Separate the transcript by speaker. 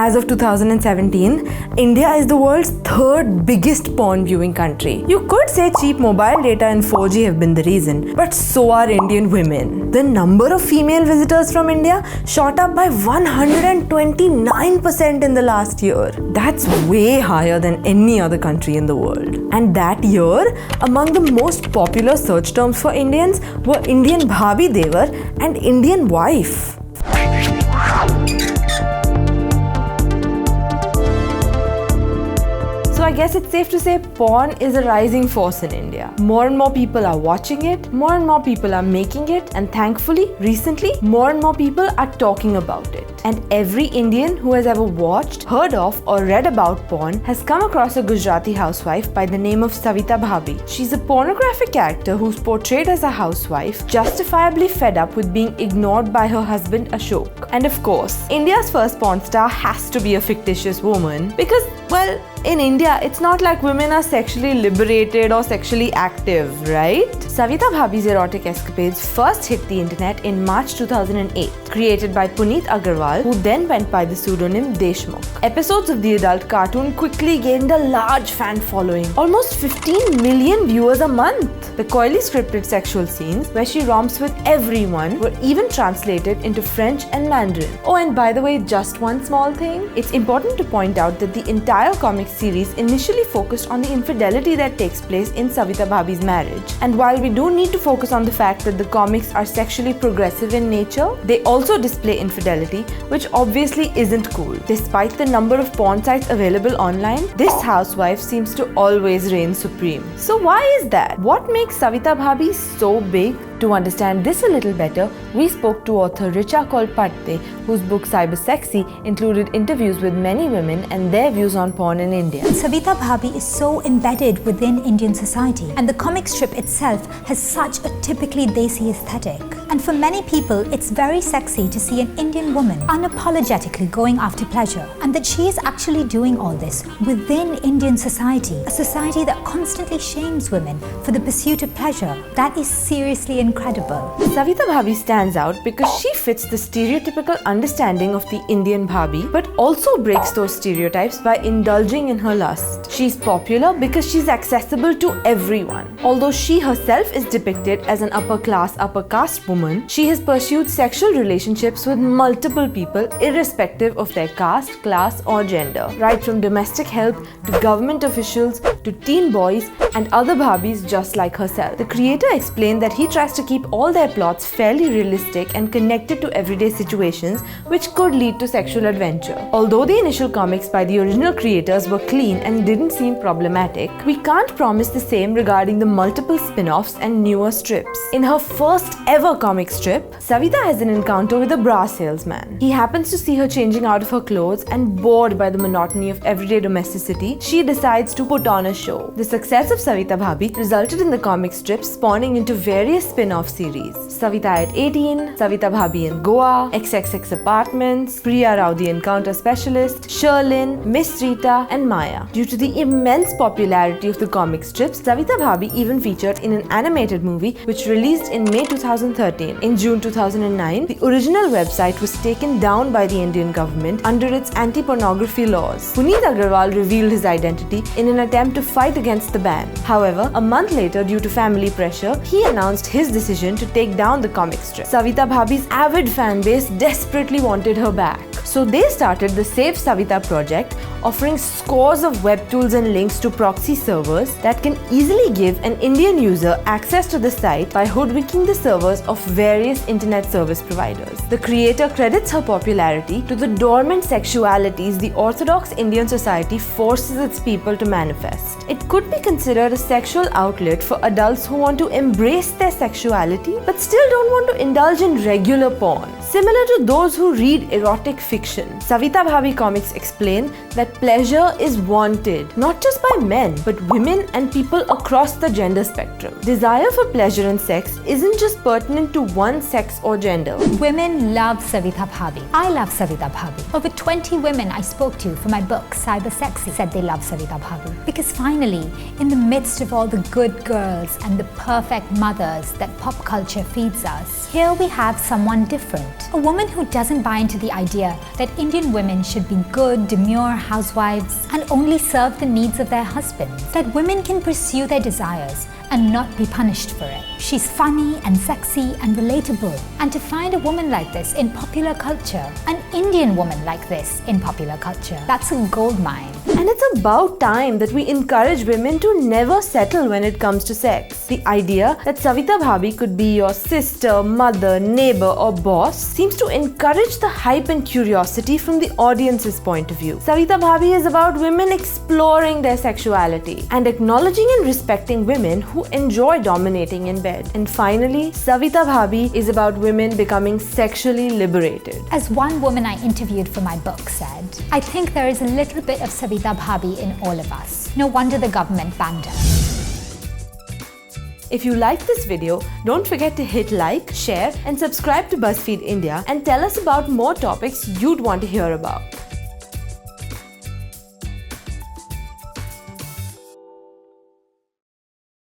Speaker 1: As of 2017, India is the world's third biggest porn viewing country. You could say cheap mobile data and 4G have been the reason, but so are Indian women. The number of female visitors from India shot up by 129% in the last year. That's way higher than any other country in the world. And that year, among the most popular search terms for Indians were Indian Bhabhi Devar and Indian wife. So I guess it's safe to say porn is a rising force in India. More and more people are watching it, more and more people are making it, and thankfully, recently, more and more people are talking about it. And every Indian who has ever watched, heard of, or read about porn has come across a Gujarati housewife by the name of Savita Bhabhi. She's a pornographic character who's portrayed as a housewife, justifiably fed up with being ignored by her husband Ashok. And of course, India's first porn star has to be a fictitious woman because, well, in India, it's not like women are sexually liberated or sexually active, right? Savita Bhabhi's erotic escapades first hit the internet in March 2008, created by Puneet Agarwal, who then went by the pseudonym Deshmukh. Episodes of the adult cartoon quickly gained a large fan following, almost 15 million viewers a month. The coyly scripted sexual scenes, where she romps with everyone, were even translated into French and Mandarin. Oh, and by the way, just one small thing. It's important to point out that the entire comic series initially focused on the infidelity that takes place in Savita Bhabhi's marriage. And while we do need to focus on the fact that the comics are sexually progressive in nature, they also display infidelity, which obviously isn't cool. Despite the number of porn sites available online, this housewife seems to always reign supreme. So why is that? What makes Savita Bhabhi so big? To understand this a little better, we spoke to author Richa Kolpatte, whose book Cyber Sexy included interviews with many women and their views on porn in India.
Speaker 2: Savita Bhabhi is so embedded within Indian society, and the comic strip itself has such a typically desi aesthetic. And for many people, it's very sexy to see an Indian woman unapologetically going after pleasure, and that she is actually doing all this within Indian society, a society that constantly shames women for the pursuit of pleasure. That is seriously incredible.
Speaker 1: Savita Bhabhi stands out because she fits the stereotypical understanding of the Indian Bhabhi, but also breaks those stereotypes by indulging in her lust. She's popular because she's accessible to everyone. Although she herself is depicted as an upper class, upper caste woman, she has pursued sexual relationships with multiple people irrespective of their caste, class, or gender. Right from domestic help to government officials to teen boys and other Bhabhis just like herself. The creator explained that he tries to keep all their plots fairly realistic and connected to everyday situations which could lead to sexual adventure. Although the initial comics by the original creators were clean and didn't seem problematic, we can't promise the same regarding the multiple spin-offs and newer strips. In her first ever comic strip, Savita has an encounter with a bra salesman. He happens to see her changing out of her clothes, and bored by the monotony of everyday domesticity, she decides to put on a show. The success of Savita Bhabhi resulted in the comic strip spawning into various spin-off series. Savita at 18, Savita Bhabhi in Goa, XXX Apartments, Priya Rao the Encounter Specialist, Sherlyn, Miss Rita, and Maya. Due to the immense popularity of the comic strips, Savita Bhabhi even featured in an animated movie which released in May 2013. In June 2009, the original website was taken down by the Indian government under its anti-pornography laws. Puneet Agarwal revealed his identity in an attempt to fight against the ban. However, a month later, due to family pressure, he announced his decision to take down the comic strip. Savita Bhabhi's avid fan base desperately wanted her back. So they started the Save Savita project, offering scores of web tools and links to proxy servers that can easily give an Indian user access to the site by hoodwinking the servers of various internet service providers. The creator credits her popularity to the dormant sexualities the orthodox Indian society forces its people to manifest. It could be considered a sexual outlet for adults who want to embrace their sexuality but still don't want to indulge in regular porn. Similar to those who read erotic fiction, Savita Bhabhi comics explain that pleasure is wanted not just by men but women and people across the gender spectrum. Desire for pleasure and sex isn't just pertinent to one sex or gender.
Speaker 2: Women love Savita Bhabhi. I love Savita Bhabhi. Over 20 women I spoke to for my book Cyber Sexy said they love Savita Bhabhi. Because finally, in the midst of all the good girls and the perfect mothers that pop culture feeds us, here we have someone different. A woman who doesn't buy into the idea that Indian women should be good, demure housewives and only serve the needs of their husbands. That women can pursue their desires and not be punished for it. She's funny and sexy and relatable. And to find a woman like this in popular culture, an Indian woman like this in popular culture, that's a goldmine.
Speaker 1: And it's about time that we encourage women to never settle when it comes to sex. The idea that Savita Bhabhi could be your sister, mother, neighbor or boss seems to encourage the hype and curiosity from the audience's point of view. Savita Bhabhi is about women exploring their sexuality and acknowledging and respecting women who enjoy dominating in bed. And finally, Savita Bhabhi is about women becoming sexually liberated.
Speaker 2: As one woman I interviewed for my book said, I think there is a little bit of Savita Bhabhi in all of us. No wonder the government banned her.
Speaker 1: If you liked this video, don't forget to hit like, share and subscribe to BuzzFeed India and tell us about more topics you'd want to hear about.